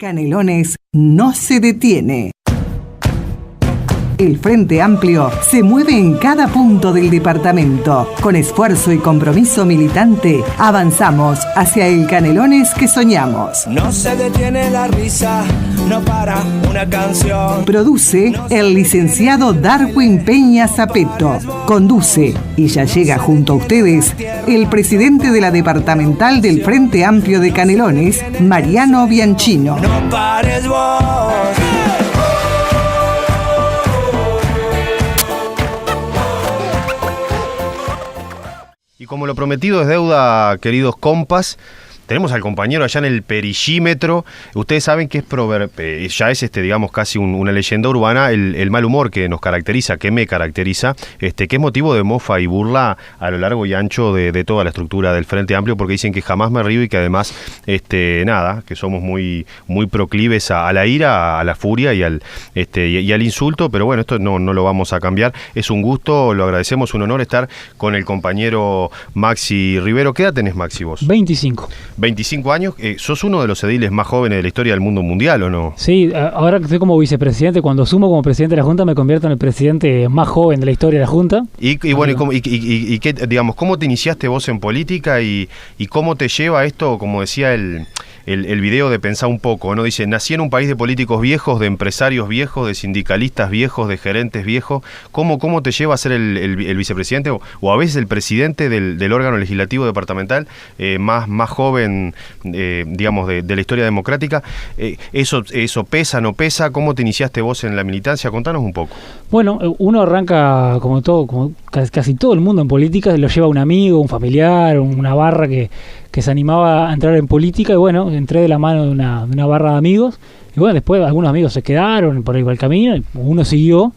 Canelones no se detiene. El Frente Amplio se mueve en cada punto del departamento. Con esfuerzo y compromiso militante, avanzamos hacia el Canelones que soñamos. No se detiene la risa, no para una canción. Produce el licenciado Darwin Peña Zapeto. Conduce, y ya llega junto a ustedes, el presidente de la departamental del Frente Amplio de Canelones, Mariano Bianchino. No pares vos. Y como lo prometido es deuda, queridos compas, tenemos al compañero allá en el perillímetro. Ustedes saben que ya es digamos casi una leyenda urbana el mal humor que nos caracteriza, que me caracteriza, que es motivo de mofa y burla a lo largo y ancho de toda la estructura del Frente Amplio, porque dicen que jamás me río y que además que somos muy proclives a la ira, a la furia y al insulto, pero bueno, esto no lo vamos a cambiar. Es un gusto, lo agradecemos, un honor estar con el compañero Maxi Rivero. ¿Qué edad tenés, Maxi, vos? 25 años, sos uno de los ediles más jóvenes de la historia del mundo mundial, ¿o no? Sí, ahora que estoy como vicepresidente, cuando asumo como presidente de la Junta me convierto en el presidente más joven de la historia de la Junta. Y bueno, ¿y qué, digamos, cómo te iniciaste vos en política y cómo te lleva esto, como decía el video de Pensá un poco, ¿no? Dice, nací en un país de políticos viejos, de empresarios viejos, de sindicalistas viejos, de gerentes viejos. ¿Cómo te lleva a ser el vicepresidente o a veces el presidente del órgano legislativo departamental más joven, digamos, de la historia democrática? ¿Eso pesa, no pesa? ¿Cómo te iniciaste vos en la militancia? Contanos un poco. Bueno, uno arranca como casi todo el mundo en política, lo lleva un amigo, un familiar, una barra que se animaba a entrar en política, y bueno, entré de la mano de una barra de amigos, y bueno, después algunos amigos se quedaron por ahí por el camino, y uno siguió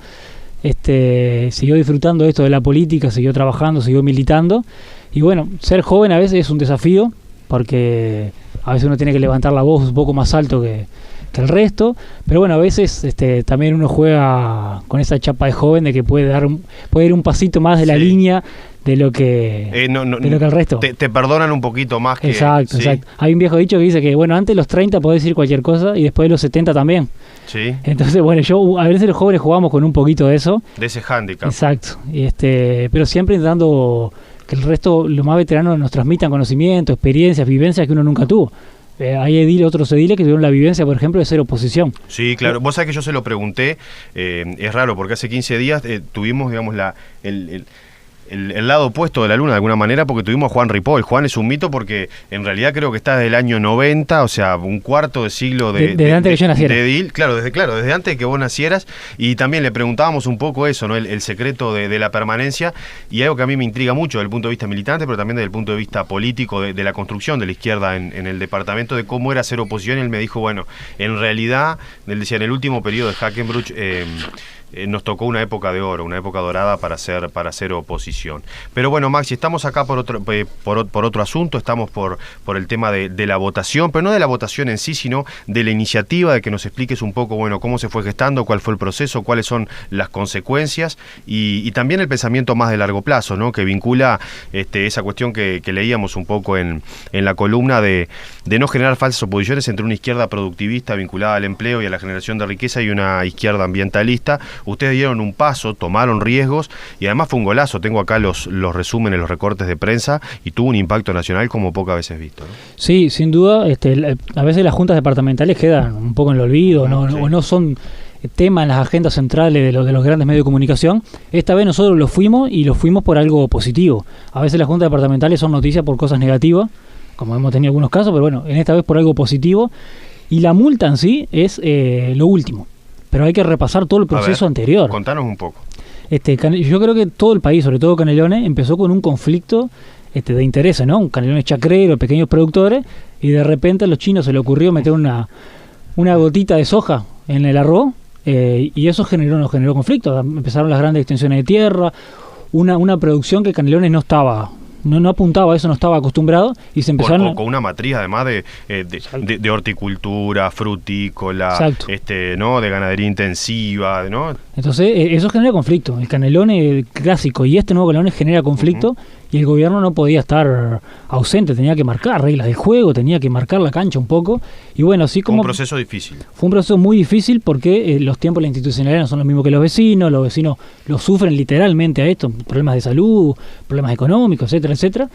disfrutando de esto de la política, siguió trabajando, siguió militando, y bueno, ser joven a veces es un desafío, porque a veces uno tiene que levantar la voz un poco más alto que el resto, pero bueno, a veces también uno juega con esa chapa de joven de que puede ir un pasito más de la línea de lo que el resto. Te perdonan un poquito más que... Exacto, ¿sí? Exacto. Hay un viejo dicho que dice que, bueno, antes de los 30 podés decir cualquier cosa y después de los 70 también. Sí. Entonces, bueno, a veces los jóvenes jugamos con un poquito de eso. De ese hándicap. Exacto. Pero siempre intentando que el resto, los más veteranos, nos transmitan conocimientos, experiencias, vivencias que uno nunca tuvo. Hay otros ediles que tuvieron la vivencia, por ejemplo, de ser oposición. Sí, claro. Vos sabés que yo se lo pregunté, es raro, porque hace 15 días tuvimos, digamos, el lado opuesto de la luna de alguna manera, porque tuvimos a Juan Ripoll. Juan es un mito porque en realidad creo que está desde el año 90, o sea, un cuarto de siglo desde antes que yo naciera. Desde antes de que vos nacieras, y también le preguntábamos un poco eso, ¿no? El secreto de la permanencia, y algo que a mí me intriga mucho desde el punto de vista militante, pero también desde el punto de vista político, de la construcción de la izquierda en el departamento, de cómo era ser oposición. Y él me dijo, bueno, en realidad, él decía, en el último periodo de Hackenbruch, nos tocó una época de oro, una época dorada para hacer oposición. Pero bueno, Maxi, estamos acá por otro asunto, estamos por el tema de la votación, pero no de la votación en sí, sino de la iniciativa, de que nos expliques un poco, bueno, cómo se fue gestando, cuál fue el proceso, cuáles son las consecuencias y también el pensamiento más de largo plazo, ¿no? Que vincula esa cuestión que leíamos un poco en la columna de no generar falsas oposiciones entre una izquierda productivista vinculada al empleo y a la generación de riqueza y una izquierda ambientalista. Ustedes dieron un paso, tomaron riesgos y además fue un golazo. Tengo acá los resúmenes, los recortes de prensa, y tuvo un impacto nacional como pocas veces visto, ¿no? Sí, sin duda. A veces las juntas departamentales quedan un poco en el olvido, ¿no? Sí. O no son tema en las agendas centrales de los grandes medios de comunicación. Esta vez nosotros lo fuimos por algo positivo. A veces las juntas departamentales son noticias por cosas negativas, como hemos tenido algunos casos, pero bueno, en esta vez por algo positivo. Y la multa en sí es lo último. Pero hay que repasar todo el proceso anterior. Contanos un poco. Yo creo que todo el país, sobre todo Canelones, empezó con un conflicto de intereses, ¿no? Canelones chacreros, pequeños productores, y de repente a los chinos se le ocurrió meter una gotita de soja en el arroz, y eso nos generó conflicto. Empezaron las grandes extensiones de tierra, una producción que Canelones no apuntaba a eso, no estaba acostumbrado, y se empezaron con una matriz además de horticultura, frutícola, ¿no? De ganadería intensiva, ¿no? Entonces, eso genera conflicto. El Canelones clásico y este nuevo Canelones genera conflicto, y el gobierno no podía estar ausente, tenía que marcar reglas del juego, tenía que marcar la cancha un poco. Y bueno, así como... Fue un proceso difícil. Fue un proceso muy difícil porque los tiempos de la institucionalidad no son los mismos que los vecinos lo sufren literalmente a esto, problemas de salud, problemas económicos, etcétera, etcétera.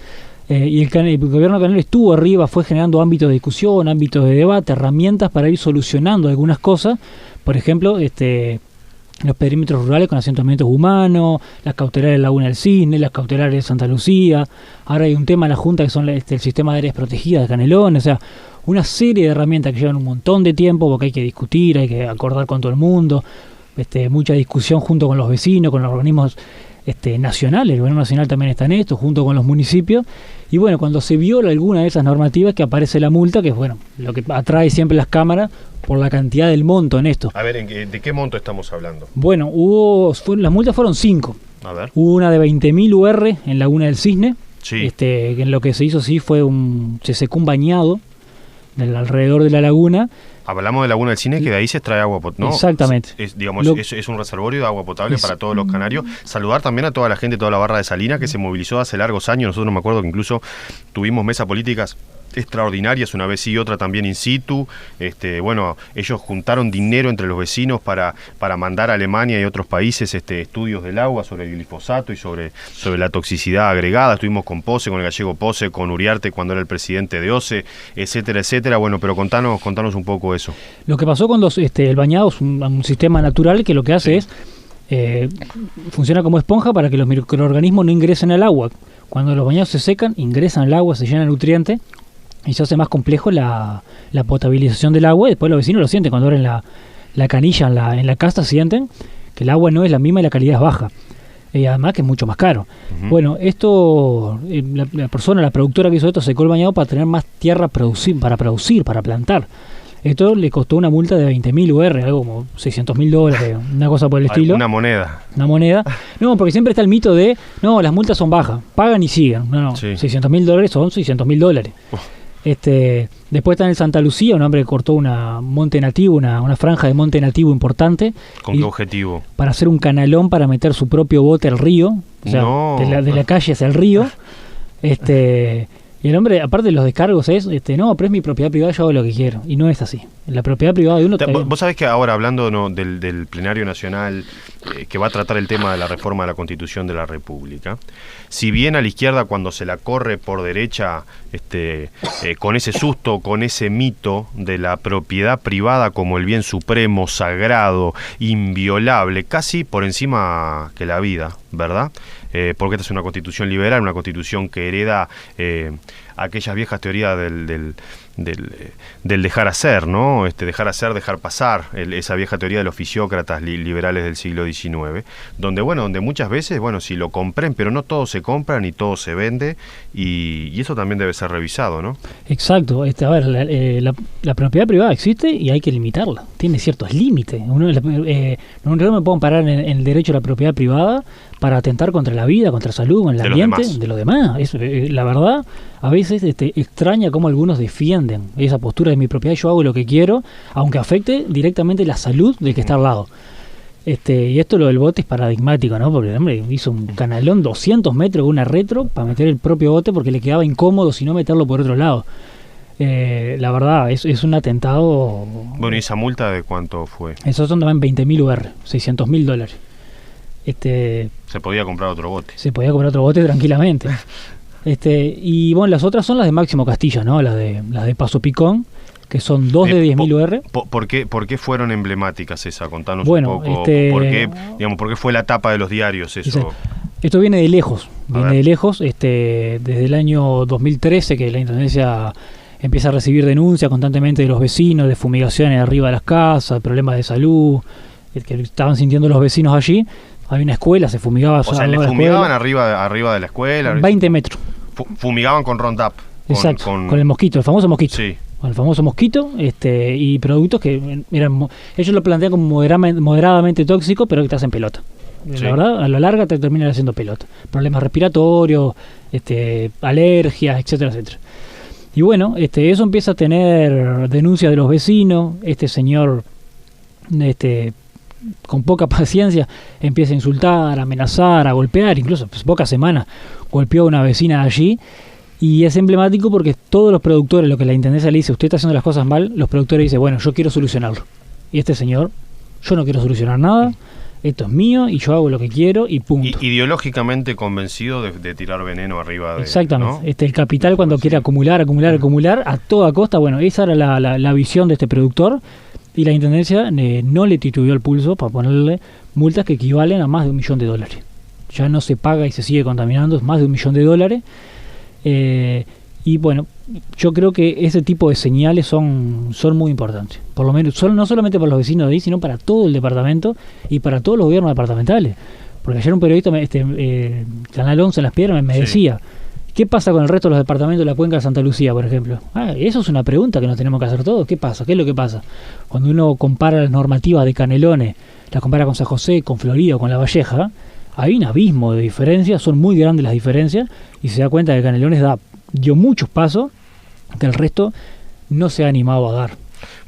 Y el gobierno canal estuvo arriba, fue generando ámbitos de discusión, ámbitos de debate, herramientas para ir solucionando algunas cosas. Por ejemplo, los perímetros rurales con asentamientos humanos, las cautelares de Laguna del Cisne, las cautelares de Santa Lucía. Ahora hay un tema en la Junta que son el sistema de áreas protegidas de Canelones. O sea, una serie de herramientas que llevan un montón de tiempo porque hay que discutir, hay que acordar con todo el mundo. Mucha discusión junto con los vecinos, con los organismos nacionales. El gobierno nacional también está en esto, junto con los municipios. Y bueno, cuando se viola alguna de esas normativas, que aparece la multa, que es bueno, lo que atrae siempre las cámaras por la cantidad del monto en esto. A ver, ¿de qué monto estamos hablando? Bueno, las multas fueron 5. A ver. Hubo una de 20.000 UR en Laguna del Cisne. Sí. Que en lo que se hizo fue se secó un bañado alrededor de la laguna. Hablamos de Laguna del Cisne, que de ahí se extrae agua potable. ¿No? Exactamente. Es un reservorio de agua potable para todos los canarios. Saludar también a toda la gente, toda la barra de Salinas, que se movilizó hace largos años. Nosotros me acuerdo que incluso tuvimos mesas políticas extraordinarias, una vez y otra también in situ. Bueno, ellos juntaron dinero entre los vecinos para mandar a Alemania y otros países estudios del agua sobre el glifosato y sobre la toxicidad agregada. Estuvimos con Pose, con el gallego Pose, con Uriarte cuando era el presidente de OCE, etcétera, etcétera. Bueno, pero contanos un poco eso. Lo que pasó con el bañado es un sistema natural que lo que hace es funciona como esponja para que los microorganismos no ingresen al agua. Cuando los bañados se secan, ingresan al agua, se llenan de nutrientes y se hace más complejo la potabilización del agua. Y después los vecinos lo sienten cuando abren la canilla en la casa, sienten que el agua no es la misma y la calidad es baja. Y además que es mucho más caro. Bueno, esto, la productora que hizo esto secó el bañado para tener más tierra para plantar. Esto le costó una multa de 20.000 UR, algo como $600.000, una cosa por el estilo. Una moneda. No, porque siempre está el mito de, no, las multas son bajas, pagan y siguen. No, sí. $600.000 son $600.000. Después está en el Santa Lucía, un hombre que cortó una monte nativo, una franja de monte nativo importante. ¿Con qué objetivo? Para hacer un canalón para meter su propio bote al río, o sea, de la calle hacia el río. Y el hombre, aparte de los descargos, no, pero es mi propiedad privada, yo hago lo que quiero. Y no es así. La propiedad privada de uno... Vos sabés que ahora, hablando del plenario nacional que va a tratar el tema de la reforma de la Constitución de la República, si bien a la izquierda cuando se la corre por derecha con ese susto, con ese mito de la propiedad privada como el bien supremo, sagrado, inviolable, casi por encima que la vida, ¿verdad? Porque esta es una constitución liberal, una constitución que hereda aquellas viejas teorías del dejar hacer, ¿no? Dejar hacer, dejar pasar, esa vieja teoría de los fisiócratas liberales del siglo XIX, donde muchas veces, si lo compren, pero no todo se compra ni todo se vende, y eso también debe ser revisado, ¿no? Exacto. La propiedad privada existe y hay que limitarla. Tiene ciertos límites. No me puedo parar en el derecho a la propiedad privada para atentar contra la vida, contra la salud, con el ambiente, de los demás. La verdad, a veces extraña cómo algunos defienden esa postura de mi propiedad, yo hago lo que quiero, aunque afecte directamente la salud del que está al lado. Y esto lo del bote es paradigmático, ¿no? Porque el hombre hizo un canalón 200 metros con una retro para meter el propio bote porque le quedaba incómodo si no meterlo por otro lado. La verdad, es un atentado. Bueno, ¿y esa multa de cuánto fue? Esos son también 20.000 UR, $600.000. Se podía comprar otro bote. Se podía comprar otro bote tranquilamente. Y bueno, las otras son las de Máximo Castilla, ¿no? Las de Paso Picón, que son 2 de 10.000 UR. ¿Por qué fueron emblemáticas esas? Contanos un poco. ¿Por qué fue la tapa de los diarios eso? Esto viene de lejos. Desde el año 2013 que la Intendencia empieza a recibir denuncias constantemente de los vecinos, de fumigaciones arriba de las casas, problemas de salud, que estaban sintiendo los vecinos allí. Había una escuela, se fumigaba. O sea, le fumigaban arriba de la escuela. 20 metros. Fumigaban con Roundup. Exacto, con el mosquito, el famoso mosquito. Sí. Con el famoso mosquito, y productos que ellos lo plantean como moderadamente tóxicos, pero que te hacen pelota. Sí. La verdad, a la larga te terminan haciendo pelota. Problemas respiratorios, alergias, etcétera, etcétera. Y bueno, eso empieza a tener denuncias de los vecinos. Este señor, con poca paciencia empieza a insultar, a amenazar, a golpear, incluso pocas semanas golpeó a una vecina de allí. Y es emblemático porque todos los productores, lo que la intendencia le dice, usted está haciendo las cosas mal, los productores dicen, bueno, yo quiero solucionarlo. Y este señor, yo no quiero solucionar nada, esto es mío y yo hago lo que quiero y punto. Ideológicamente convencido de tirar veneno arriba de... Exactamente, ¿no? El capital cuando quiere acumular a toda costa, bueno, esa era la visión de este productor, y la intendencia no le titubeó el pulso para ponerle multas que equivalen a más de $1 millón. Ya no se paga y se sigue contaminando, es más de $1 millón. Y bueno, yo creo que ese tipo de señales son muy importantes, por lo menos no solamente para los vecinos de ahí, sino para todo el departamento y para todos los gobiernos departamentales. Porque ayer un periodista, Canal 11 en Las Piedras, me decía, ¿qué pasa con el resto de los departamentos de la cuenca de Santa Lucía, por ejemplo? Eso es una pregunta que nos tenemos que hacer todos. ¿Qué pasa? ¿Qué es lo que pasa? Cuando uno compara las normativas de Canelones, las compara con San José, con Florida o con La Valleja, hay un abismo de diferencias, son muy grandes las diferencias, y se da cuenta que Canelones dio muchos pasos que el resto no se ha animado a dar.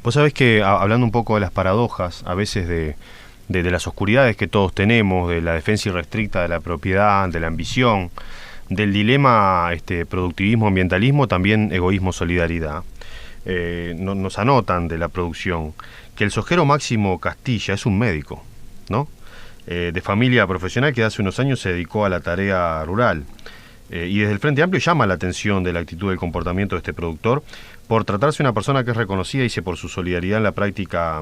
Vos sabés que, hablando un poco de las paradojas, a veces de las oscuridades que todos tenemos, de la defensa irrestricta de la propiedad, de la ambición, del dilema productivismo-ambientalismo, también egoísmo-solidaridad, nos anotan de la producción que el sojero Máximo Castilla es un médico, ¿no? De familia profesional que hace unos años se dedicó a la tarea rural. Y desde el Frente Amplio llama la atención de la actitud del comportamiento de este productor por tratarse de una persona que es reconocida, dice, por su solidaridad en la práctica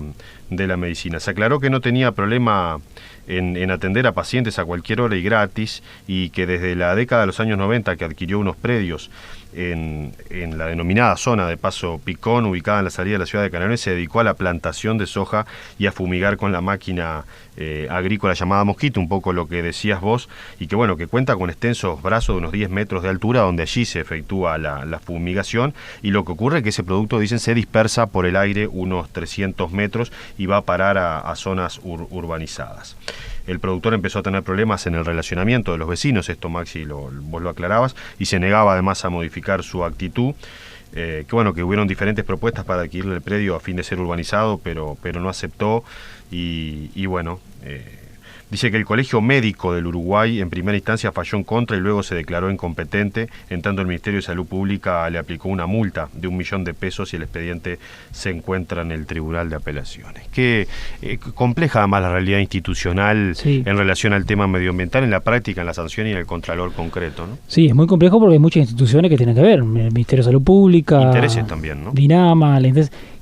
de la medicina. Se aclaró que no tenía problema en atender a pacientes a cualquier hora y gratis, y que desde la década de los años 90, que adquirió unos predios en la denominada zona de Paso Picón, ubicada en la salida de la ciudad de Canelones, se dedicó a la plantación de soja y a fumigar con la máquina agrícola llamada Mosquito, un poco lo que decías vos, y que bueno, que cuenta con extensos brazos de unos 10 metros de altura, donde allí se efectúa la fumigación, y lo que ocurre es que ese producto, dicen, se dispersa por el aire unos 300 metros y va a parar a zonas urbanizadas. El productor empezó a tener problemas en el relacionamiento de los vecinos, esto Maxi vos lo aclarabas, y se negaba además a modificar su actitud, que hubieron diferentes propuestas para adquirirle el predio a fin de ser urbanizado, pero no aceptó, y bueno, dice que el Colegio Médico del Uruguay en primera instancia falló en contra y luego se declaró incompetente, en tanto el Ministerio de Salud Pública le aplicó una multa de $1 millón y el expediente se encuentra en el Tribunal de Apelaciones. Qué compleja además la realidad institucional en relación al tema medioambiental, en la práctica, en la sanción y en el contralor concreto, ¿no? Sí, es muy complejo porque hay muchas instituciones que tienen que ver, el Ministerio de Salud Pública, intereses también, ¿no? Dinama,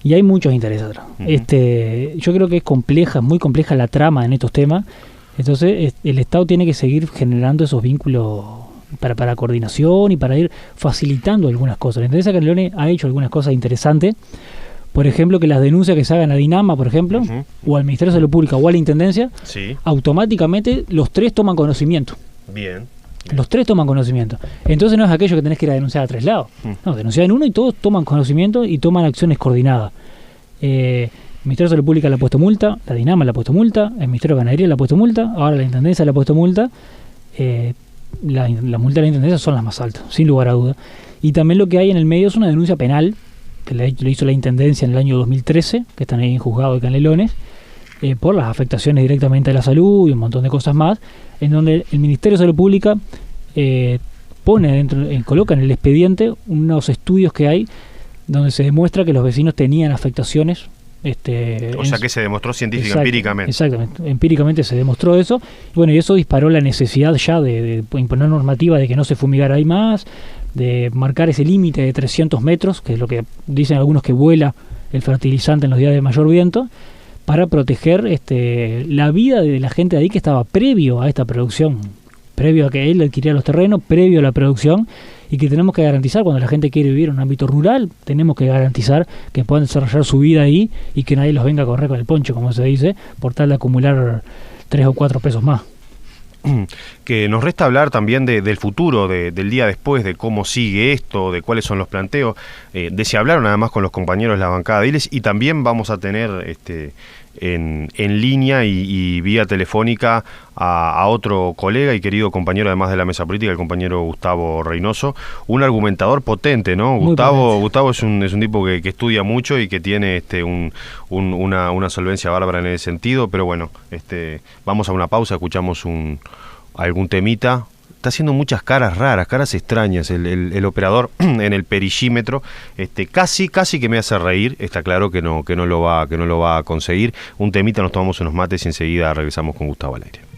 y hay muchos intereses atrás. Yo creo que es muy compleja la trama en estos temas. Entonces el Estado tiene que seguir generando esos vínculos para coordinación y para ir facilitando algunas cosas. La Intendencia de Canelones ha hecho algunas cosas interesantes. Por ejemplo, que las denuncias que se hagan a Dinama, por ejemplo, o al Ministerio de Salud Pública o a la Intendencia, automáticamente los tres toman conocimiento. Bien. Los tres toman conocimiento. Entonces no es aquello que tenés que ir a denunciar a 3 lados. No, denunciar en uno y todos toman conocimiento y toman acciones coordinadas. El Ministerio de Salud Pública le ha puesto multa, la Dinama le ha puesto multa, el Ministerio de Ganadería le ha puesto multa, ahora la Intendencia le ha puesto multa. La multa de la Intendencia son las más altas, sin lugar a duda. Y también lo que hay en el medio es una denuncia penal que le hizo la Intendencia en el año 2013, que están ahí en juzgado de Canelones, por las afectaciones directamente a la salud y un montón de cosas más, en donde el Ministerio de Salud Pública coloca en el expediente unos estudios que hay donde se demuestra que los vecinos tenían afectaciones. O sea que se demostró empíricamente. Exactamente, empíricamente se demostró eso. Y bueno, y eso disparó la necesidad ya de imponer normativa de que no se fumigara ahí más, de marcar ese límite de 300 metros, que es lo que dicen algunos que vuela el fertilizante en los días de mayor viento, para proteger la vida de la gente de ahí que estaba previo a esta producción, previo a que él adquiriera los terrenos, previo a la producción, y que tenemos que garantizar cuando la gente quiere vivir en un ámbito rural, tenemos que garantizar que puedan desarrollar su vida ahí y que nadie los venga a correr con el poncho, como se dice, por tal de acumular 3 o 4 pesos más. Que nos resta hablar también del futuro, del día después, de cómo sigue esto, de cuáles son los planteos, de si hablaron además con los compañeros de la bancada de Iles, y también vamos a tener línea y vía telefónica a otro colega y querido compañero, además de la mesa política, el compañero Gustavo Reynoso, un argumentador potente, ¿no? Gustavo es un tipo que estudia mucho y que tiene una solvencia bárbara en ese sentido, pero bueno, vamos a una pausa, escuchamos algún temita. Está haciendo muchas caras raras, caras extrañas el operador en el perillímetro, casi que me hace reír. Está claro que no lo va a conseguir. Un temita, nos tomamos unos mates y enseguida regresamos con Gustavo al aire.